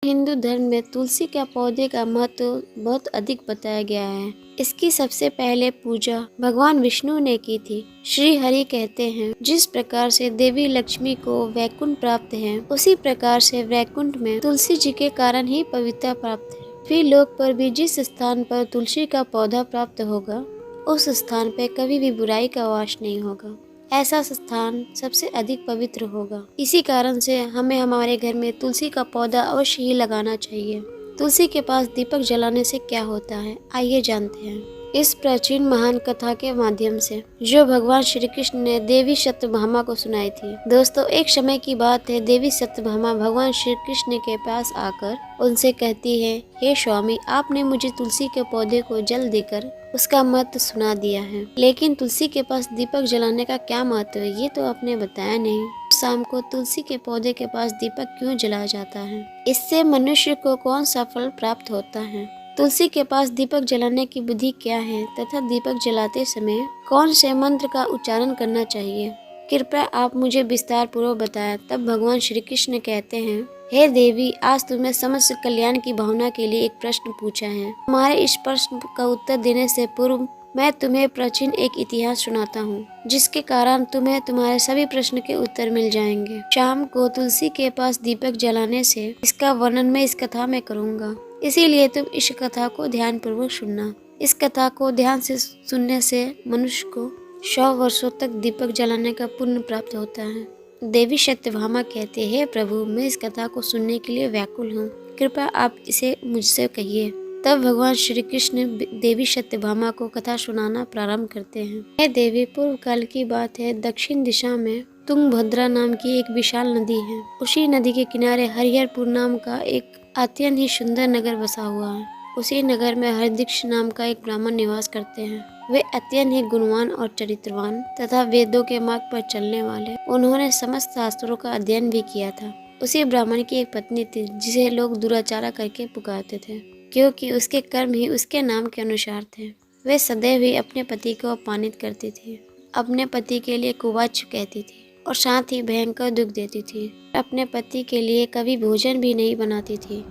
हिंदू धर्म में तुलसी के पौधे का महत्व बहुत अधिक बताया गया है। इसकी सबसे पहले पूजा भगवान विष्णु ने की थी। श्री हरि कहते हैं, जिस प्रकार से देवी लक्ष्मी को वैकुंठ प्राप्त है, उसी प्रकार से वैकुंठ में तुलसी जी के कारण ही पवित्रता प्राप्त है। फिर लोक पर भी जिस स्थान पर तुलसी का पौधा प्राप्त होगा, उस स्थान पर कभी भी बुराई का वास नहीं होगा। ऐसा स्थान सबसे अधिक पवित्र होगा। इसी कारण से हमें हमारे घर में तुलसी का पौधा अवश्य ही लगाना चाहिए। तुलसी के पास दीपक जलाने से क्या होता है, आइए जानते हैं। इस प्राचीन महान कथा के माध्यम से जो भगवान श्री कृष्ण ने देवी सत्यभामा को सुनाई थी। दोस्तों, एक समय की बात है, देवी सत्यभामा भगवान श्री कृष्ण के पास आकर उनसे कहती है, हे स्वामी, आपने मुझे तुलसी के पौधे को जल देकर उसका महत्व सुना दिया है, लेकिन तुलसी के पास दीपक जलाने का क्या महत्व है, ये तो आपने बताया नहीं। शाम को तुलसी के पौधे के पास दीपक क्यों जलाया जाता है? इससे मनुष्य को कौन सा फल प्राप्त होता है? तुलसी के पास दीपक जलाने की विधि क्या है तथा दीपक जलाते समय कौन से मंत्र का उच्चारण करना चाहिए? कृपया आप मुझे विस्तार पूर्वक बताएं। तब भगवान श्री कृष्ण कहते हैं, हे देवी, आज तुम्हें समस्त कल्याण की भावना के लिए एक प्रश्न पूछा है। तुम्हारे इस प्रश्न का उत्तर देने से पूर्व मैं तुम्हें प्राचीन एक इतिहास सुनाता हूँ, जिसके कारण तुम्हें तुम्हारे सभी प्रश्न के उत्तर मिल जाएंगे। शाम को तुलसी के पास दीपक जलाने से इसका वर्णन मैं इस कथा में करूँगा, इसीलिए तुम इस कथा को ध्यान पूर्वक सुनना। इस कथा को ध्यान से सुनने से मनुष्य को 100 वर्षों तक दीपक जलाने का पुण्य प्राप्त होता है। देवी सत्यभामा कहते हैं, हे प्रभु, मैं इस कथा को सुनने के लिए व्याकुल हूँ, कृपया आप इसे मुझसे कहिए। तब भगवान श्री कृष्ण देवी सत्यभामा को कथा सुनाना प्रारंभ करते हैं। हे देवी, पूर्व काल की बात है, दक्षिण दिशा में तुंगभद्रा नाम की एक विशाल नदी है। उसी नदी के किनारे हरिहरपुर नाम का एक अत्यंत ही सुंदर नगर बसा हुआ है। उसी नगर में हरदीक्ष नाम का एक ब्राह्मण निवास करते हैं। वे अत्यंत ही गुणवान और चरित्रवान तथा वेदों के मार्ग पर चलने वाले। उन्होंने समस्त शास्त्रों का अध्ययन भी किया था। उसी ब्राह्मण की एक पत्नी थी, जिसे लोग दुराचारा करके पुकारते थे, क्योंकि उसके कर्म ही उसके नाम के अनुसार थे। वे सदैव ही अपने पति को अपमानित करती थी, अपने पति के लिए कुवाच कहती थी और साथ ही भयंकर दुख देती थी। अपने पति के लिए कभी भोजन भी नहीं बनाती थी।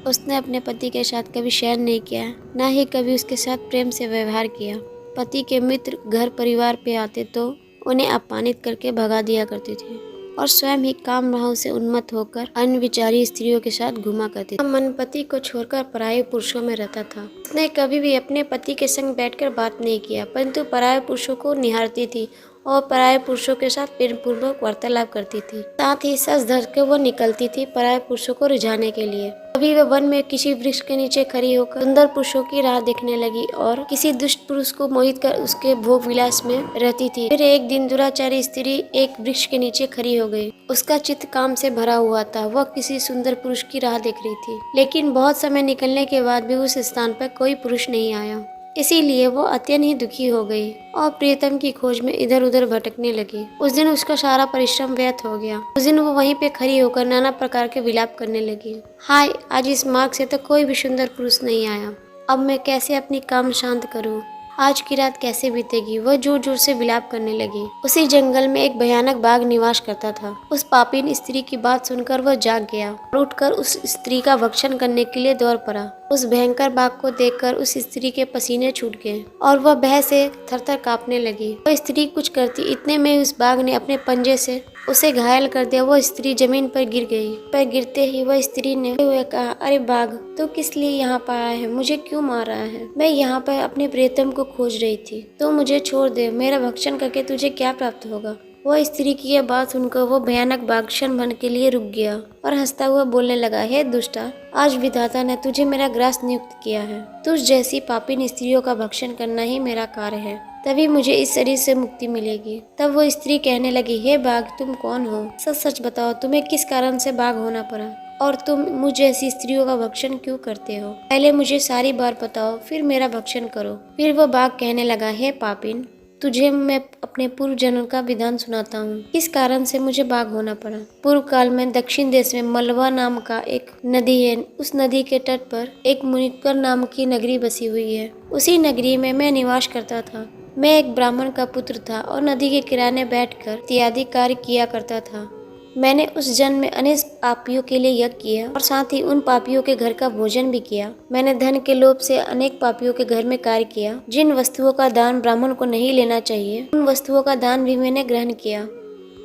उसने अपने पति के साथ कभी शयन नहीं किया, न ही कभी उसके साथ प्रेम से व्यवहार किया। पति के मित्र घर परिवार पे आते तो उन्हें अपमानित करके भगा दिया करती थी और स्वयं ही काम भाव से उन्मत्त होकर अन्य विचारी स्त्रियों के साथ घुमा करती थी। मन पति को छोड़कर पराये पुरुषों में रहता था। उसने कभी भी अपने पति के संग बैठकर बात नहीं किया, परंतु पराये पुरुषों को निहारती थी और पराये पुरुषों के साथ प्रेम पूर्वक वार्तालाप करती थी। साथ ही सज धज के वो निकलती थी पराये पुरुषों को रिझाने के लिए। कभी वह वन में किसी वृक्ष के नीचे खड़ी होकर सुंदर पुरुषों की राह देखने लगी और किसी दुष्ट पुरुष को मोहित कर उसके भोग विलास में रहती थी। फिर एक दिन दुराचारी स्त्री एक वृक्ष के नीचे खड़ी हो गई। उसका चित्त काम से भरा हुआ था। वह किसी सुंदर पुरुष की राह देख रही थी, लेकिन बहुत समय निकलने के बाद भी उस स्थान पर कोई पुरुष नहीं आया। इसीलिए वो अत्यंत ही दुखी हो गई और प्रियतम की खोज में इधर उधर भटकने लगी। उस दिन उसका सारा परिश्रम व्यर्थ हो गया। उस दिन वो वहीं पे खड़ी होकर नाना प्रकार के विलाप करने लगी। हाय, आज इस मार्ग से तो कोई भी सुंदर पुरुष नहीं आया। अब मैं कैसे अपनी काम शांत करूं? आज की रात कैसे बीतेगी? वह जोर जोर से विलाप करने लगी। उसी जंगल में एक भयानक बाघ निवास करता था। उस पापीन स्त्री की बात सुनकर वह जाग गया और उठकर उस स्त्री का भक्षण करने के लिए दौड़ पड़ा। उस भयंकर बाघ को देखकर उस स्त्री के पसीने छूट गए और वह भय से थरथर कांपने लगी। वह स्त्री कुछ करती, इतने में उस बाघ ने अपने पंजे से उसे घायल कर दिया। वह स्त्री जमीन पर गिर गई। पर गिरते ही वह स्त्री ने हुए कहा, अरे बाघ, तू किस लिए यहाँ पर आया है? मुझे क्यों मार रहा है? मैं यहाँ पर अपने प्रियतम को खोज रही थी। तो मुझे छोड़ दे। मेरा भक्षण करके तुझे क्या प्राप्त होगा? वह स्त्री की यह बात सुनकर वो भयानक बाघ क्षण भर के लिए रुक गया और हंसता हुआ बोलने लगा, हे दुष्टा, आज विधाता ने तुझे मेरा ग्रास नियुक्त किया है। तुझ जैसी पापीन स्त्रियों का भक्षण करना ही मेरा कार्य है, तभी मुझे इस शरीर से मुक्ति मिलेगी। तब वो स्त्री कहने लगी, हे बाघ, तुम कौन हो? सच सच बताओ, तुम्हें किस कारण से बाघ होना पड़ा और तुम मुझ जैसी स्त्रियों का भक्षण क्यों करते हो? पहले मुझे सारी बात बताओ, फिर मेरा भक्षण करो। फिर वो बाघ कहने लगा, हे पापीन, तुझे मैं अपने पूर्व जन्म का विधान सुनाता हूँ, इस कारण से मुझे बाघ होना पड़ा। पूर्व काल में दक्षिण देश में मलवा नाम का एक नदी है। उस नदी के तट पर एक मुनिकर नाम की नगरी बसी हुई है। उसी नगरी में मैं निवास करता था। मैं एक ब्राह्मण का पुत्र था और नदी के किनारे बैठकर इत्यादि कार्य किया करता था। मैंने उस जन्म में अनेक पापियों के लिए यज्ञ किया और साथ ही उन पापियों के घर का भोजन भी किया। मैंने धन के लोभ से अनेक पापियों के घर में कार्य किया। जिन वस्तुओं का दान ब्राह्मण को नहीं लेना चाहिए, उन वस्तुओं का दान भी मैंने ग्रहण किया।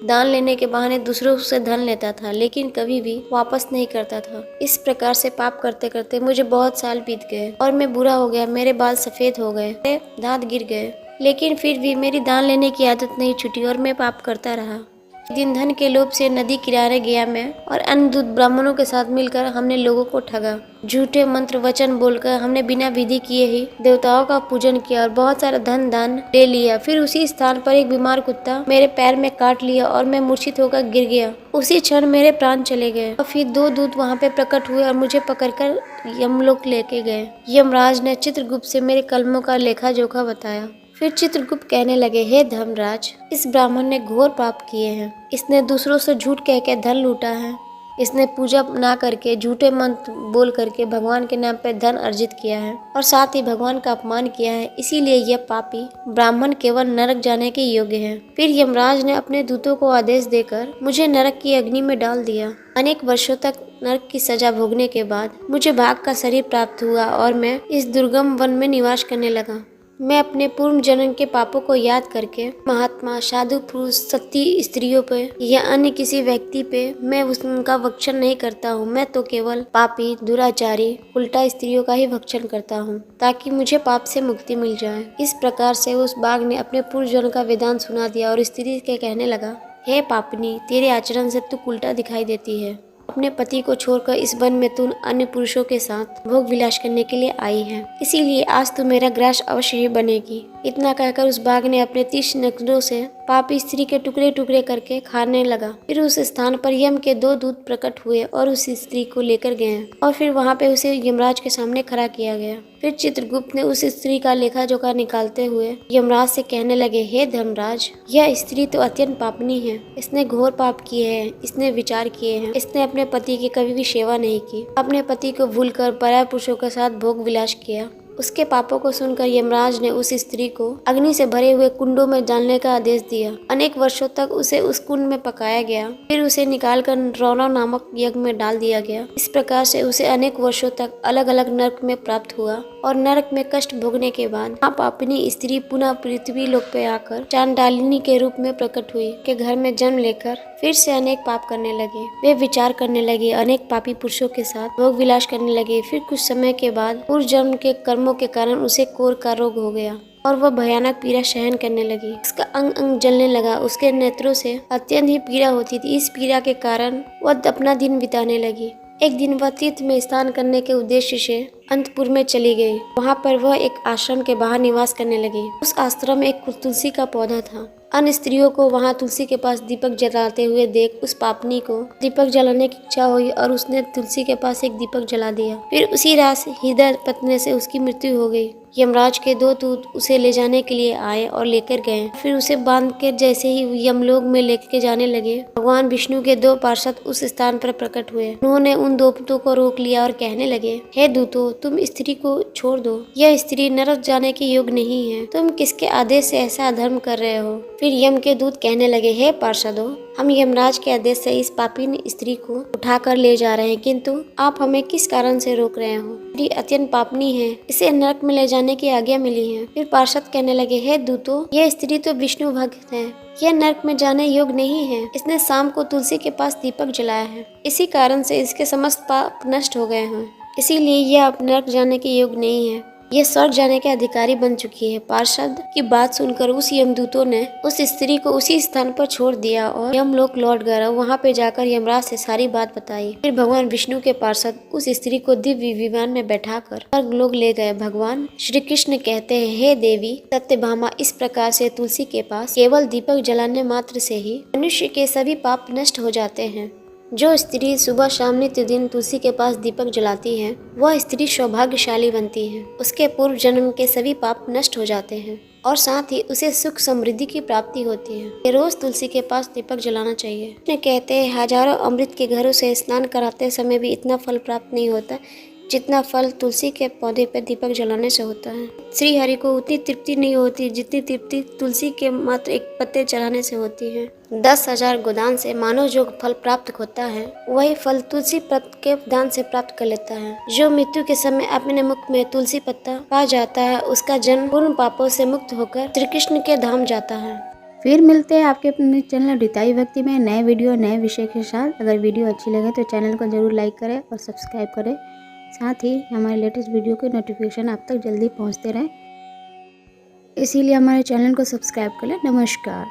दान लेने के बहाने दूसरों से धन लेता था, लेकिन कभी भी वापस नहीं करता था। इस प्रकार से पाप करते करते मुझे बहुत साल बीत गए और मैं बुरा हो गया। मेरे बाल सफेद हो गए, मेरे दांत गिर गए, लेकिन फिर भी मेरी दान लेने की आदत नहीं छूटी और मैं पाप करता रहा। एक दिन धन के लोभ से नदी किनारे गया मैं और अन्य दूत ब्राह्मणों के साथ मिलकर हमने लोगों को ठगा। झूठे मंत्र वचन बोलकर हमने बिना विधि किए ही देवताओं का पूजन किया और बहुत सारा धन दान ले लिया। फिर उसी स्थान पर एक बीमार कुत्ता मेरे पैर में काट लिया और मैं मूर्छित होकर गिर गया। उसी क्षण मेरे प्राण चले गए और फिर 2 दूत वहाँ पे प्रकट हुए और मुझे पकड़कर यमलोक लेके गए। यमराज ने चित्रगुप्त से मेरे कर्मों का लेखा जोखा बताया। फिर चित्रगुप्त कहने लगे, हे धर्मराज, इस ब्राह्मण ने घोर पाप किए हैं। इसने दूसरों से झूठ कह के धन लूटा है। इसने पूजा ना करके झूठे मंत्र बोल करके भगवान के नाम पर धन अर्जित किया है और साथ ही भगवान का अपमान किया है। इसीलिए यह पापी ब्राह्मण केवल नरक जाने के योग्य है। फिर यमराज ने अपने दूतों को आदेश देकर मुझे नरक की अग्नि में डाल दिया। अनेक वर्षों तक नरक की सजा भोगने के बाद मुझे भाग का शरीर प्राप्त हुआ और मैं इस दुर्गम वन में निवास करने लगा। मैं अपने पूर्व जन्म के पापों को याद करके महात्मा, साधु पुरुष, सती स्त्रियों पे या अन्य किसी व्यक्ति पे मैं उनका भक्षण नहीं करता हूँ। मैं तो केवल पापी, दुराचारी, उल्टा स्त्रियों का ही भक्षण करता हूँ ताकि मुझे पाप से मुक्ति मिल जाए। इस प्रकार से उस बाघ ने अपने पूर्व जन्म का वेदांत सुना दिया और स्त्री के कहने लगा, हे पापनी, तेरे आचरण से तू उल्टा दिखाई देती है। अपने पति को छोड़कर इस वन में तू अन्य पुरुषों के साथ भोग विलास करने के लिए आई है, इसीलिए आज तू मेरा ग्रास अवश्य ही बनेगी। इतना कहकर उस बाघ ने अपने 30 नखरों से पापी स्त्री के टुकड़े टुकड़े करके खाने लगा। फिर उस स्थान पर यम के 2 दूत प्रकट हुए और उस स्त्री को लेकर गए और फिर वहां पे उसे यमराज के सामने खड़ा किया गया। फिर चित्रगुप्त ने उस स्त्री का लेखा जोखा निकालते हुए यमराज से कहने लगे, हे धर्मराज, यह स्त्री तो अत्यंत पापनी है। इसने घोर पाप किए हैं, इसने विचार किए हैं, इसने अपने पति की कभी भी सेवा नहीं की, अपने पति को भूलकर पराय पुरुषों के साथ भोग विलास किया। उसके पापों को सुनकर यमराज ने उस स्त्री को अग्नि से भरे हुए कुंडों में डालने का आदेश दिया। अनेक वर्षों तक उसे उस कुंड में पकाया गया। फिर उसे निकालकर रौरव नामक यज्ञ में डाल दिया गया। इस प्रकार से उसे अनेक वर्षों तक अलग अलग नरक में प्राप्त हुआ और नरक में कष्ट भोगने के बाद आप अपनी स्त्री पुनः पृथ्वी लोक पे आकर चांडालिनी के रूप में प्रकट हुई के घर में जन्म लेकर फिर से अनेक पाप करने लगे। वे विचार करने लगे, अनेक पापी पुरुषों के साथ भोग विलास करने लगे। फिर कुछ समय के बाद पूर्व जन्म के कर्मों के कारण उसे कोर का रोग हो गया और वह भयानक पीड़ा सहन करने लगी। उसका अंग अंग जलने लगा। उसके नेत्रों से अत्यंत ही पीड़ा होती थी। इस पीड़ा के कारण वह अपना दिन बिताने लगी। एक दिन वह तीर्थ में स्नान करने के उद्देश्य से अंतपुर में चली गई। वहाँ पर वह एक आश्रम के बाहर निवास करने लगी। उस आश्रम में एक तुलसी का पौधा था। अन्य स्त्रियों को वहाँ तुलसी के पास दीपक जलाते हुए देख उस पापनी को दीपक जलाने की इच्छा हुई और उसने तुलसी के पास एक दीपक जला दिया। फिर उसी रात हृदय पतने से उसकी मृत्यु हो गई। यमराज के 2 दूत उसे ले जाने के लिए आए और लेकर गए। फिर उसे बांध कर जैसे ही यमलोक में लेके जाने लगे, भगवान विष्णु के 2 पार्षद उस स्थान पर प्रकट हुए। उन्होंने उन दूतों को रोक लिया और कहने लगे, हे दूतों, तुम स्त्री को छोड़ दो। यह स्त्री नरक जाने के योग्य नहीं है। तुम किसके आदेश से ऐसा अधर्म कर रहे हो? फिर यम के दूत कहने लगे, हे पार्षदों, हम यमराज के आदेश से इस पापी स्त्री को उठाकर ले जा रहे हैं, किंतु आप हमें किस कारण से रोक रहे हो? स्त्री अत्यंत पापनी है, इसे नरक में ले जाने की आज्ञा मिली है। फिर पार्षद कहने लगे, हे दूतों, यह स्त्री तो विष्णु भक्त है, यह नरक में जाने योग्य नहीं है। इसने शाम को तुलसी के पास दीपक जलाया है, इसी कारण से इसके समस्त पाप नष्ट हो गए हैं, इसीलिए यह अब नरक जाने के योग्य नहीं है। यह स्वर्ग जाने के अधिकारी बन चुकी है। पार्षद की बात सुनकर उस यमदूतों ने उस स्त्री को उसी स्थान पर छोड़ दिया और यमलोक लौट गए। वहाँ पे जाकर यमराज से सारी बात बताई। फिर भगवान विष्णु के पार्षद उस स्त्री को दिव्य विमान में बैठाकर स्वर्ग लोक ले गए। भगवान श्री कृष्ण कहते हैं, हे देवी सत्यभामा, इस प्रकार से तुलसी के पास केवल दीपक जलाने मात्र से ही मनुष्य के सभी पाप नष्ट हो जाते हैं। जो स्त्री सुबह शाम नित्य दिन तुलसी के पास दीपक जलाती है, वह स्त्री सौभाग्यशाली बनती है। उसके पूर्व जन्म के सभी पाप नष्ट हो जाते हैं और साथ ही उसे सुख समृद्धि की प्राप्ति होती है। रोज तुलसी के पास दीपक जलाना चाहिए। कहते हैं, हजारों अमृत के घरों से स्नान कराते समय भी इतना फल प्राप्त नहीं होता, जितना फल तुलसी के पौधे पर दीपक जलाने से होता है। श्री हरि को उतनी तृप्ति नहीं होती जितनी तृप्ति तुलसी के मात्र एक पत्ते चढ़ाने से होती है। 10,000 गोदान से मानव जो फल प्राप्त होता है वही फल तुलसी पत्र के दान से प्राप्त कर लेता है। जो मृत्यु के समय अपने मुख में तुलसी पत्ता पा जाता है उसका जन्म पूर्ण पापों से मुक्त होकर श्री कृष्ण के धाम जाता है। फिर मिलते हैं आपके अपने चैनल रीताई भक्ति में नए वीडियो नए विषय के साथ। अगर वीडियो अच्छी लगे तो चैनल को जरूर लाइक करें और सब्सक्राइब करें। साथ ही हमारे लेटेस्ट वीडियो के नोटिफिकेशन आप तक जल्दी पहुंचते रहें, इसीलिए हमारे चैनल को सब्सक्राइब कर लें। नमस्कार।